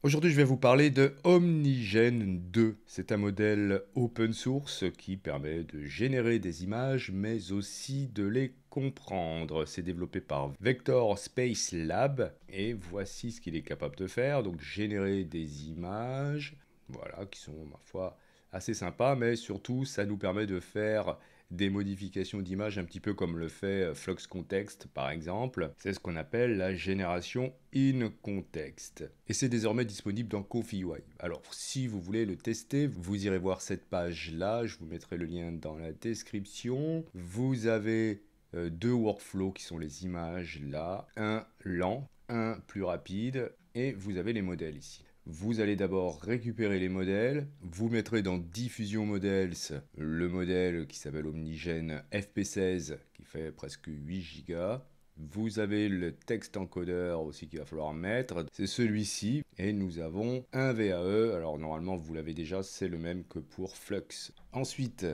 Aujourd'hui, je vais vous parler de Omnigen 2. C'est un modèle open source qui permet de générer des images, mais aussi de les comprendre. C'est développé par Vector Space Lab et voici ce qu'il est capable de faire. Donc, générer des images, voilà, qui sont, ma foi, assez sympas, mais surtout, ça nous permet de faire des modifications d'images un petit peu comme le fait Flux Context par exemple. C'est ce qu'on appelle la génération in context. Et c'est désormais disponible dans Confi.ui. Alors si vous voulez le tester, vous irez voir cette page là, je vous mettrai le lien dans la description. Vous avez deux workflows qui sont les images là, un lent, un plus rapide, et vous avez les modèles ici. Vous allez d'abord récupérer les modèles, vous mettrez dans Diffusion Models le modèle qui s'appelle Omnigen FP16 qui fait presque 8 Go. Vous avez le texte encodeur aussi qu'il va falloir mettre, c'est celui-ci. Et nous avons un VAE, alors normalement vous l'avez déjà, c'est le même que pour Flux. Ensuite,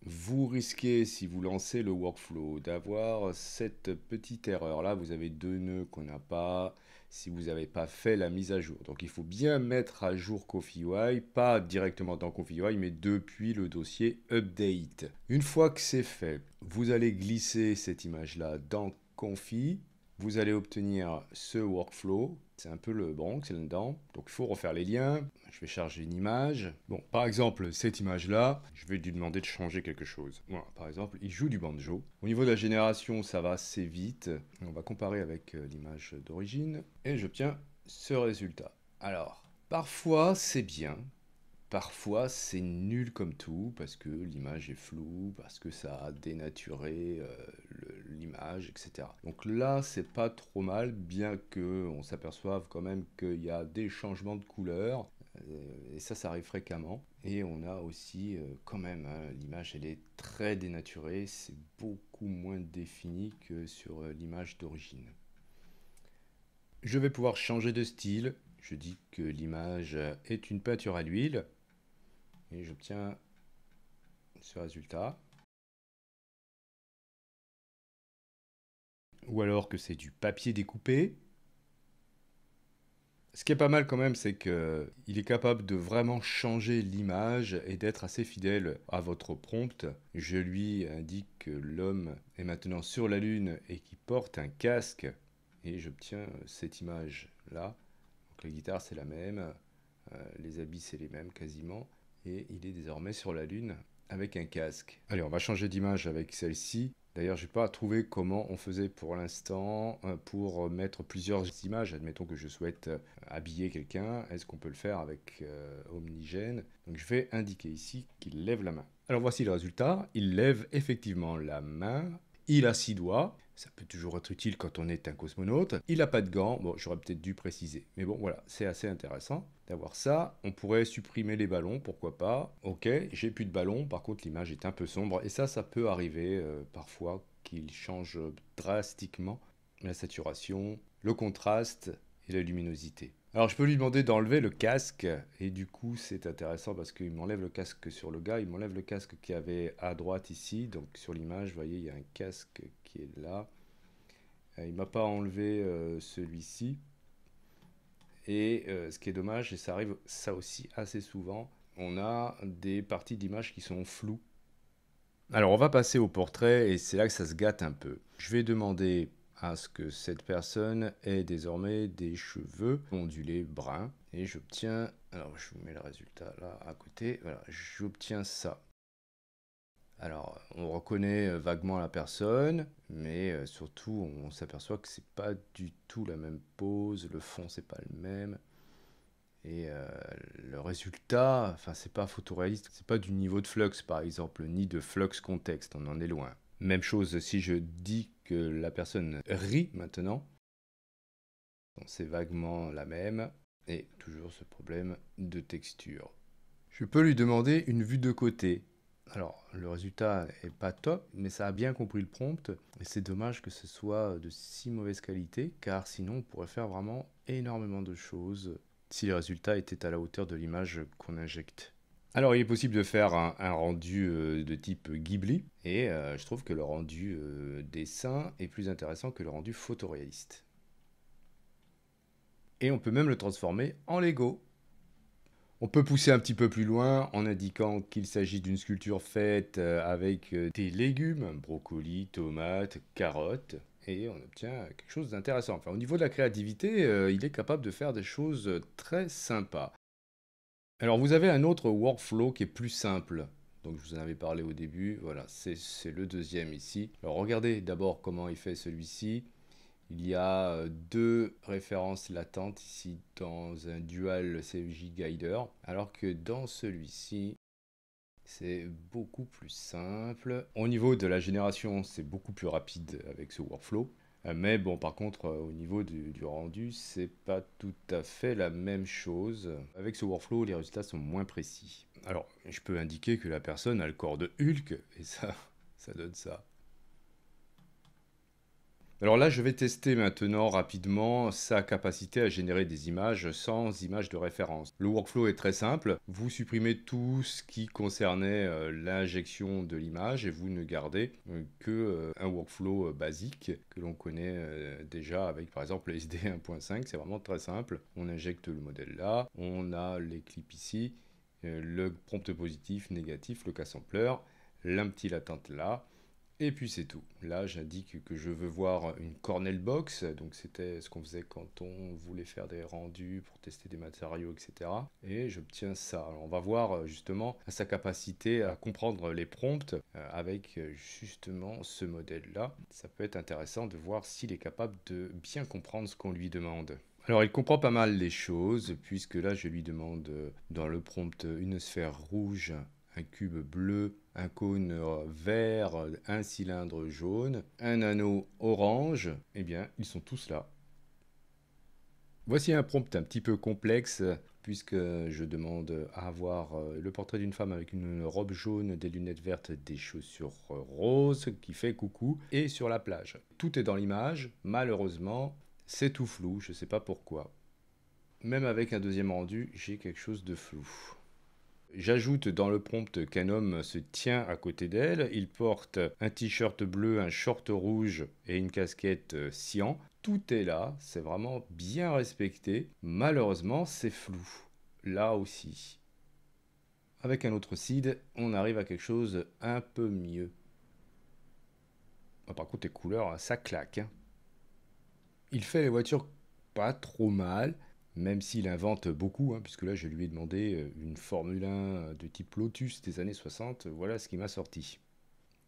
vous risquez, si vous lancez le workflow, d'avoir cette petite erreur là. Vous avez deux nœuds qu'on n'a pas si vous n'avez pas fait la mise à jour. Donc il faut bien mettre à jour Confi.ui, pas directement dans Confi.ui, mais depuis le dossier Update. Une fois que c'est fait, vous allez glisser cette image-là dans Confi. Vous allez obtenir ce workflow. C'est un peu le Bronx là-dedans. Donc il faut refaire les liens. Je vais charger une image. Bon, par exemple, cette image-là, je vais lui demander de changer quelque chose. Voilà, par exemple, il joue du banjo. Au niveau de la génération, ça va assez vite. On va comparer avec l'image d'origine. Et j'obtiens ce résultat. Alors, parfois c'est bien. Parfois, c'est nul comme tout, parce que l'image est floue, parce que ça a dénaturé l'image, etc. Donc là, c'est pas trop mal, bien qu'on s'aperçoive quand même qu'il y a des changements de couleur, et ça arrive fréquemment. Et on a aussi, quand même, hein, l'image, elle est très dénaturée, c'est beaucoup moins défini que sur l'image d'origine. Je vais pouvoir changer de style. Je dis que l'image est une peinture à l'huile. Et j'obtiens ce résultat. Ou alors que c'est du papier découpé. Ce qui est pas mal quand même, c'est qu'il est capable de vraiment changer l'image et d'être assez fidèle à votre prompt. Je lui indique que l'homme est maintenant sur la Lune et qu'il porte un casque. Et j'obtiens cette image-là. Donc la guitare c'est la même, les habits c'est les mêmes quasiment. Et il est désormais sur la Lune avec un casque. Allez, on va changer d'image avec celle-ci. D'ailleurs, je n'ai pas trouvé comment on faisait pour l'instant pour mettre plusieurs images. Admettons que je souhaite habiller quelqu'un. Est-ce qu'on peut le faire avec Omnigen? Donc je vais indiquer ici qu'il lève la main. Alors voici le résultat. Il lève effectivement la main. Il a 6 doigts. Ça peut toujours être utile quand on est un cosmonaute. Il n'a pas de gants. Bon, j'aurais peut-être dû préciser. Mais bon, voilà, c'est assez intéressant d'avoir ça. On pourrait supprimer les ballons, pourquoi pas. Ok, j'ai plus de ballons. Par contre, l'image est un peu sombre. Et ça peut arriver parfois qu'il change drastiquement la saturation, le contraste et la luminosité. Alors je peux lui demander d'enlever le casque et du coup c'est intéressant parce qu'il m'enlève le casque sur le gars, il m'enlève le casque qu'il y avait à droite ici, donc sur l'image vous voyez il y a un casque qui est là. Il m'a pas enlevé celui-ci et ce qui est dommage et ça arrive ça aussi assez souvent, on a des parties d'image qui sont floues. Alors on va passer au portrait et c'est là que ça se gâte un peu. Je vais demander à ce que cette personne ait désormais des cheveux ondulés bruns et j'obtiens, alors je vous mets le résultat là à côté, voilà, j'obtiens ça. Alors on reconnaît vaguement la personne, mais surtout on s'aperçoit que c'est pas du tout la même pose, le fond c'est pas le même. Et le résultat, enfin c'est pas photoréaliste, c'est pas du niveau de Flux par exemple, ni de Flux Context, on en est loin. Même chose si je dis que la personne rit maintenant, c'est vaguement la même, et toujours ce problème de texture. Je peux lui demander une vue de côté. Alors, le résultat est pas top, mais ça a bien compris le prompt, et c'est dommage que ce soit de si mauvaise qualité, car sinon on pourrait faire vraiment énormément de choses si les résultats étaient à la hauteur de l'image qu'on injecte. Alors, il est possible de faire un rendu de type Ghibli, et je trouve que le rendu dessin est plus intéressant que le rendu photoréaliste. Et on peut même le transformer en Lego. On peut pousser un petit peu plus loin en indiquant qu'il s'agit d'une sculpture faite avec des légumes, brocolis, tomates, carottes, et on obtient quelque chose d'intéressant. Enfin, au niveau de la créativité, il est capable de faire des choses très sympas. Alors, vous avez un autre workflow qui est plus simple. Donc, je vous en avais parlé au début. Voilà, c'est le deuxième ici. Alors, regardez d'abord comment il fait celui-ci. Il y a deux références latentes ici dans un dual CFJ Guider, alors que dans celui-ci, c'est beaucoup plus simple. Au niveau de la génération, c'est beaucoup plus rapide avec ce workflow. Mais bon, par contre, au niveau du rendu, c'est pas tout à fait la même chose. Avec ce workflow, les résultats sont moins précis. Alors, je peux indiquer que la personne a le corps de Hulk, et ça donne ça. Alors là, je vais tester maintenant rapidement sa capacité à générer des images sans images de référence. Le workflow est très simple. Vous supprimez tout ce qui concernait l'injection de l'image et vous ne gardez que un workflow basique que l'on connaît déjà avec par exemple le SD 1.5. C'est vraiment très simple. On injecte le modèle là, on a les clips ici, le prompt positif, négatif, le casse-sampleur, l'un petit latente là. Et puis c'est tout. Là, j'indique que je veux voir une Cornell Box. Donc c'était ce qu'on faisait quand on voulait faire des rendus pour tester des matériaux, etc. Et j'obtiens ça. Alors, on va voir justement sa capacité à comprendre les prompts avec justement ce modèle-là. Ça peut être intéressant de voir s'il est capable de bien comprendre ce qu'on lui demande. Alors il comprend pas mal les choses, puisque là je lui demande dans le prompt une sphère rouge, un cube bleu, un cône vert, un cylindre jaune, un anneau orange. Eh bien, ils sont tous là. Voici un prompt un petit peu complexe, puisque je demande à avoir le portrait d'une femme avec une robe jaune, des lunettes vertes, des chaussures roses, qui fait coucou, et sur la plage. Tout est dans l'image, malheureusement, c'est tout flou, je ne sais pas pourquoi. Même avec un deuxième rendu, j'ai quelque chose de flou. J'ajoute dans le prompt qu'un homme se tient à côté d'elle. Il porte un t-shirt bleu, un short rouge et une casquette cyan. Tout est là, c'est vraiment bien respecté. Malheureusement, c'est flou. Là aussi. Avec un autre seed, on arrive à quelque chose un peu mieux. Par contre, les couleurs, ça claque, hein. Il fait les voitures pas trop mal, même s'il invente beaucoup, hein, puisque là je lui ai demandé une Formule 1 de type Lotus des années 60, voilà ce qui m'a sorti.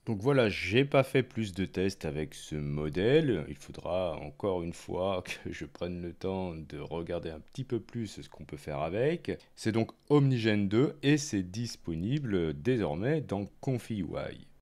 Donc voilà, j'ai pas fait plus de tests avec ce modèle, il faudra encore une fois que je prenne le temps de regarder un petit peu plus ce qu'on peut faire avec. C'est donc OmniGen 2 et c'est disponible désormais dans ConfiUI.